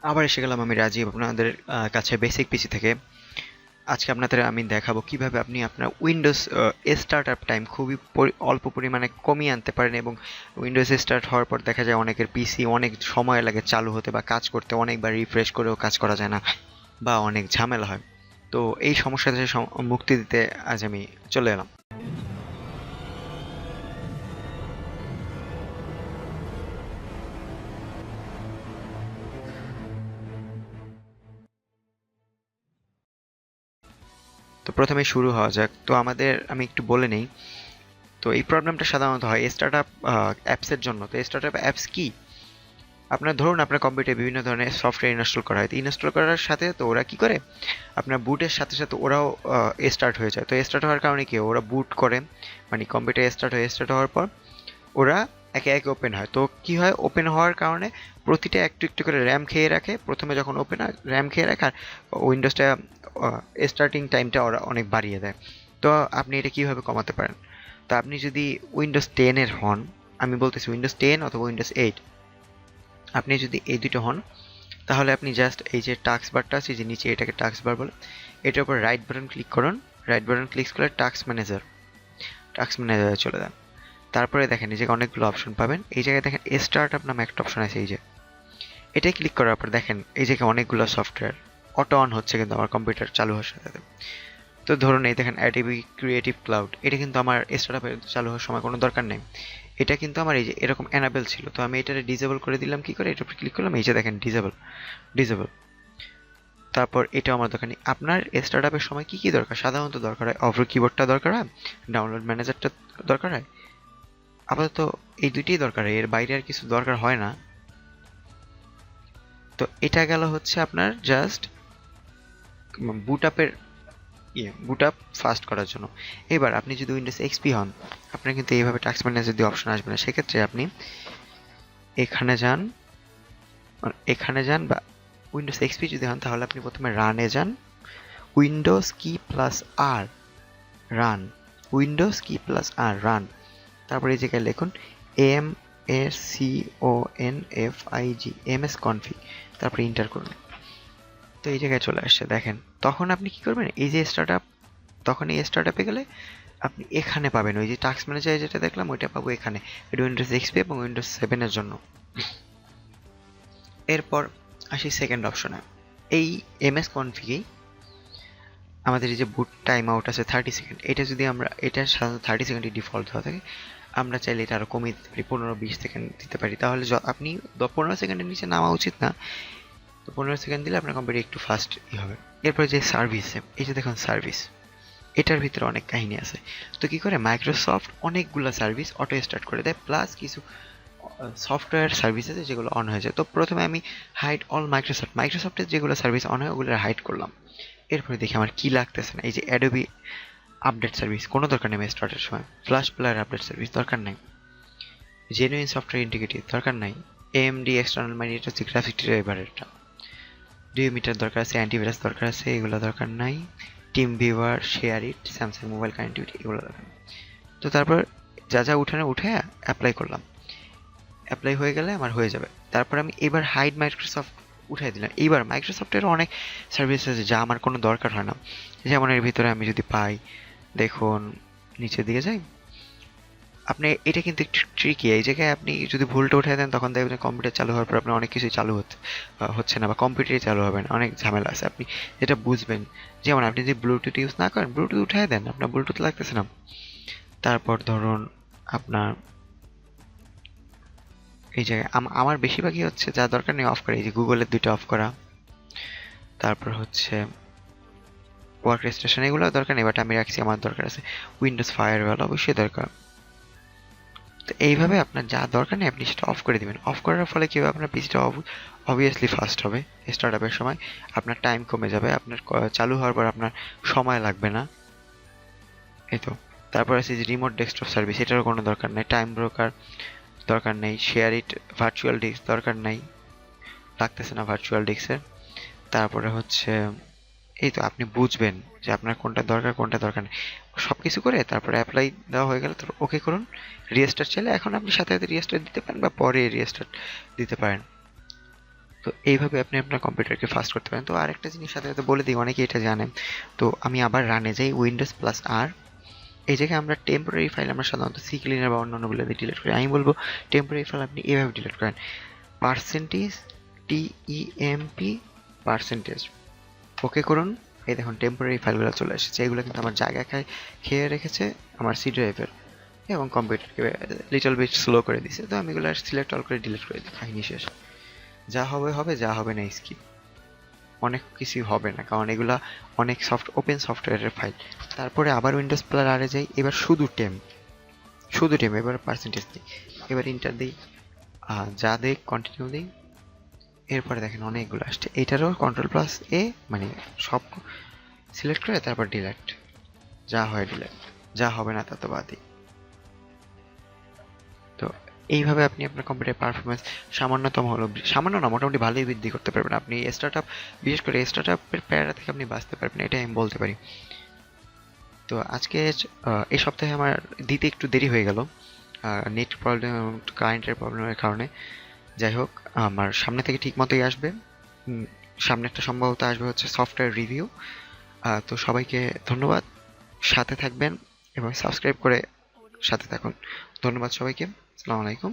আবার এসে গেলাম আমি রাজীব আপনাদের কাছে বেসিক পিসি থেকে। আজকে আপনাদের আমি দেখাবো কিভাবে আপনি আপনার উইন্ডোজ স্টার্ট আপ টাইম খুবই অল্প পরিমাণে কমিয়ে আনতে পারেন, এবং উইন্ডোজ স্টার্ট হওয়ার পর দেখা যায় অনেকের পিসি অনেক সময় লাগে চালু হতে বা কাজ করতে, অনেকবার রিফ্রেশ করেও কাজ করা যায় না বা অনেক ঝামেলা হয়। তো এই সমস্যা থেকে মুক্তি দিতে আজ আমি চলে এলাম। তো প্রথমে শুরু হওয়া যাক। তো আমি একটু বলে নেই। তো এই প্রবলেমটা সাধারণত হয় স্টার্টআপ অ্যাপসের জন্য। তো স্টার্টআপ অ্যাপস কি? আপনার ধরুন আপনার কম্পিউটারে বিভিন্ন ধরনের সফটওয়্যার ইনস্টল করা হয়, তো ইনস্টল করার সাথে তো ওরা কি করে, আপনার বুটের সাথে সাথে ওরাও স্টার্ট হয়ে যায়। তো স্টার্ট হওয়ার কারণে কি ওরা বুট করে, মানে কম্পিউটার স্টার্ট হওয়ার পর ওরা একে একে ওপেন হয়। তো কি হয়, ওপেন হওয়ার কারণে প্রতিটা একটু একটু করে র্যাম খেয়ে রাখে। প্রথমে যখন ওপেন হয় র্যাম খেয়ে রাখে, আর উইন্ডোজটা স্টার্টিং টাইমটা ওরা অনেক বাড়িয়ে দেয়। তো আপনি এটা কিভাবে কমাতে পারেন? তো আপনি যদি উইন্ডোজ 10 এর হন, আমি বলতেছি উইন্ডোজ 10 অথবা উইন্ডোজ 8, আপনি যদি এই দুটো হন তাহলে আপনি জাস্ট এই যে টাস্ক বারটা আছে যে নিচে, এটাকে টাস্ক বার বলে, এটার উপর রাইট বাটন ক্লিক করুন। রাইট বাটন ক্লিক করে টাস্ক ম্যানেজারে চলে যান। তারপরে দেখেন এই যে অনেকগুলো অপশন পাবেন, এই জায়গায় দেখেন স্টার্ট আপ নামে একটা অপশন আছে, এই যে এটাই ক্লিক করার পর দেখেন এই জায়গায় অনেকগুলো সফটওয়্যার অটো অন হচ্ছে কিন্তু আমার কম্পিউটার চালু হওয়ার সাথে সাথে। তো ধরুন এই দেখেন অ্যাডোবি ক্রিয়েটিভ ক্লাউড, এটা কিন্তু আমার স্টার্ট আপে চালু হওয়ার সময় কোনো দরকার নেই। এটা কিন্তু আমার এই যে এরকম এনাবেল ছিল, তো আমি এটা ডিসেবল করে দিলাম। কি করে, এটার উপর ক্লিক করলাম, এই যে দেখেন ডিসেবল ডিসেবল। তারপর এটা আমার দরকার নেই। আপনার স্টার্ট আপের সময় কি কি দরকার? সাধারণত দরকার হয় অভ্র কিবোর্ডটা দরকার হয়, ডাউনলোড ম্যানেজারটা দরকার হয়, আপাতত এই দুইটাই দরকার হয়, এর বাইরে আর কিছু দরকার হয় না। তো এটা গেল হচ্ছে আপনার জাস্ট বুট আপের বুট আপ ফাস্ট করার জন্য। এবার আপনি যদি উইন্ডোজ এক্সপি হন, আপনার কিন্তু এইভাবে টাস্ক ম্যানেজার দিয়ে অপশন আসবে না। সেক্ষেত্রে আপনি এখানে যান, বা উইন্ডোজ এক্সপি যদি হন তাহলে আপনি প্রথমে রানে যান, উইন্ডোজ কি প্লাস আর, রান, উইন্ডোজ কি প্লাস আর রান। তারপরে এই জায়গায় লিখুন MSCONFIG, এমএস কনফিগ, তারপরে ইন্টার করুন। তো এই জায়গায় চলে আসছে দেখেন। তখন আপনি কি করবেন, এই যে স্টার্টআপ, তখন এই স্টার্টআপে গেলে আপনি এখানে পাবেন ওই যে টাস্ক ম্যানেজার যেটা দেখলাম ওইটা পাবো এখানে। এটা উইন্ডোজ এক্সপি এবং উইন্ডোজ 7 এর জন্য। এরপর আসি সেকেন্ড অপশনে। এই এমএস কনফিগেই আমাদের এই যে বুট টাইম আউট আছে 30 সেকেন্ড, এটা যদি আমরা, এটা সাধারণত 30 সেকেন্ডই ডিফল্ট হওয়া থাকে, আমরা চাইলে এটা আরও কমিয়ে দিতে পারি, 15-20 সেকেন্ড দিতে পারি। তাহলে আপনি 15 সেকেন্ডের নিচে নামা উচিত না। তো 15 সেকেন্ড দিলে আপনার কম্পিউটার একটু ফাস্ট হবে। এরপরে যে সার্ভিস, এই যে দেখুন সার্ভিস, এটার ভিতরে অনেক কাহিনী আছে। তো কি করে, মাইক্রোসফট অনেকগুলো সার্ভিস অটো স্টার্ট করে দেয়, প্লাস কিছু সফটওয়্যার সার্ভিস আছে যেগুলো অন হয়ে যায়। তো প্রথমে আমি হাইড অল মাইক্রোসফটের যেগুলো সার্ভিস অন হয় ওগুলো হাইড করলাম। এরপরে দেখি আমার কি লাগতেছে না, এই যে অ্যাডোবি আপডেট সার্ভিস কোনো দরকার নেই স্টার্টের সময়, ফ্ল্যাশ প্লেয়ার আপডেট সার্ভিস দরকার নাই, জেনুইন সফটওয়্যার ইন্টিগ্রিটি দরকার নাই, এএমডি এক্সটার্নাল মানে এটা হচ্ছে গ্রাফিক ড্রাইভারেরটা, ডিওমিটার দরকার আছে, অ্যান্টিভাইরাস দরকার আছে, এগুলো দরকার নাই, team viewer, share it, Samsung mobile connectivity, এগুলো দরকার নেই। তো তারপর যা যা উঠে অ্যাপ্লাই করলাম। অ্যাপ্লাই হয়ে গেলে আমার হয়ে যাবে। তারপর আমি এবার হাইড মাইক্রোসফট উঠাই দিলাম। এইবার মাইক্রোসফটের অনেক সার্ভিস আছে যা আমার কোনো দরকার হয় না। যেমন এর ভিতরে আমি যদি পাই, দেখুন নিচের দিকে যাই, আপনি এটা কিন্তু একটু ট্রিকি। এই জায়গায় আপনি যদি ভুলটা উঠাই দেন তখন দেখবেন কম্পিউটার চালু হওয়ার পর আপনার অনেক কিছুই চালু হচ্ছে না, বা কম্পিউটারই চালু হবে না, অনেক ঝামেলা আছে। আপনি যেটা বুঝবেন, যেমন আপনি যদি ব্লুটুথ ইউজ না করেন, ব্লুটুথ উঠাই দেন, আপনার ব্লুটুথ লাগতেছে না। তারপর ধরুন আপনার এই জায়গায় আমার বেশিরভাগই হচ্ছে যা দরকার নেই অফ করা, এই যে গুগলের দুইটা অফ করা, তারপর হচ্ছে ওয়ার্ক স্টেশন, এগুলো দরকার নেই, বাট আমি রাখছি, আমার দরকার আছে উইন্ডোজ ফায়ারওয়াল অবশ্যই দরকার। তো এইভাবে আপনার যা দরকার নেই আপনি সেটা অফ করে দিবেন। অফ করার ফলে কি হবে, আপনার পিসিটা অবভিয়াসলি ফাস্ট হবে, স্টার্ট আপের সময় আপনার টাইম কমে যাবে, আপনার চালু হওয়ার পর আপনার সময় লাগবে না। এই তো। তারপর আছে যে রিমোট ডেস্কটপ সার্ভিস, এটারও কোনো দরকার নেই, টাইম ব্রোকার দরকার নেই, শেয়ার ইট ভার্চুয়াল ডিস্ক দরকার নেই, লাগতেছে না ভার্চুয়াল ডিস্কের। তারপরে হচ্ছে এই তো, আপনি বুঝবেন যে আপনার কোনটা দরকার কোনটা দরকার নেই। সব কিছু করে তারপরে অ্যাপ্লাই দেওয়া হয়ে গেলে তারপর ওকে করুন। রিস্টার্ট চাইলে এখন আপনি সাথে সাথে রিস্টার্ট দিতে পারেন বা পরে রিস্টার্ট দিতে পারেন। তো এইভাবে আপনি আপনার কম্পিউটারকে ফাস্ট করতে পারেন। তো আরেকটা জিনিস সাথে সাথে বলে দিই, অনেকে এটা জানেন। তো আমি আবার রানে যাই, উইন্ডোজ প্লাস আর, এই জায়গায় আমরা টেম্পোরারি ফাইল আমরা সাধারণত সি ক্লিনার বা অন্যান্যগুলো দিয়ে ডিলিট করি। আমি বলবো টেম্পোরারি ফাইল আপনি এভাবে ডিলিট করেন, পার্সেন্টেজ TEMP পার্সেন্টেজ, ওকে করুন। এই দেখুন টেম্পোরারি ফাইলগুলো চলে এসেছে। এগুলো কিন্তু আমার জায়গা খেয়ে রেখেছে আমার সি ড্রাইভের, এবং কম্পিউটারকে লিটল বিট স্লো করে দিছে। তো আমি এগুলো সিলেক্ট অল করে ডিলিট করে দিই, কাহিনী শেষ। যা হবে হবে, যা হবে না স্কিপ। অনেক কিছুই হবে না, কারণ এগুলা অনেক ওপেন সফটওয়্যারের ফাইল। তারপরে আবার উইন্ডোজ প্লাস আরে যাই, এবার শুধু টেম, এবার পার্সেন্টেজ দিই, এবার ইন্টার দিই, যা দিই কন্টিনিউ দিই। এরপরে দেখেন অনেকগুলো আসছে, এইটারও কন্ট্রোল প্লাস এ, মানে সব সিলেক্ট করে তারপর ডিলেট, যা হয় ডিলেট, যা হবে না তা তো বাদই। তো এইভাবে আপনি আপনার কম্পিউটার পারফরমেন্স সামান্যতম হলো, সামান্য না, মোটামুটি ভালোই বৃদ্ধি করতে পারবেন। আপনি স্টার্টআপ, বিশেষ করে স্টার্টআপের প্যারা থেকে আপনি বাঁচতে পারবেন, এটাই আমি বলতে পারি। তো আজকে এই সপ্তাহে আমার দিতে একটু দেরি হয়ে গেল, নেট প্রবলেম এবং কারেন্টের প্রবলেমের কারণে। যাই হোক, আমার সামনে থেকে ঠিক মতোই আসবে। সামনে একটা সম্ভবত আসবে হচ্ছে সফটওয়্যার রিভিউ। তো সবাইকে ধন্যবাদ, সাথে থাকবেন এবং সাবস্ক্রাইব করে সাথে থাকুন। ধন্যবাদ সবাইকে, আসসালামু আলাইকুম।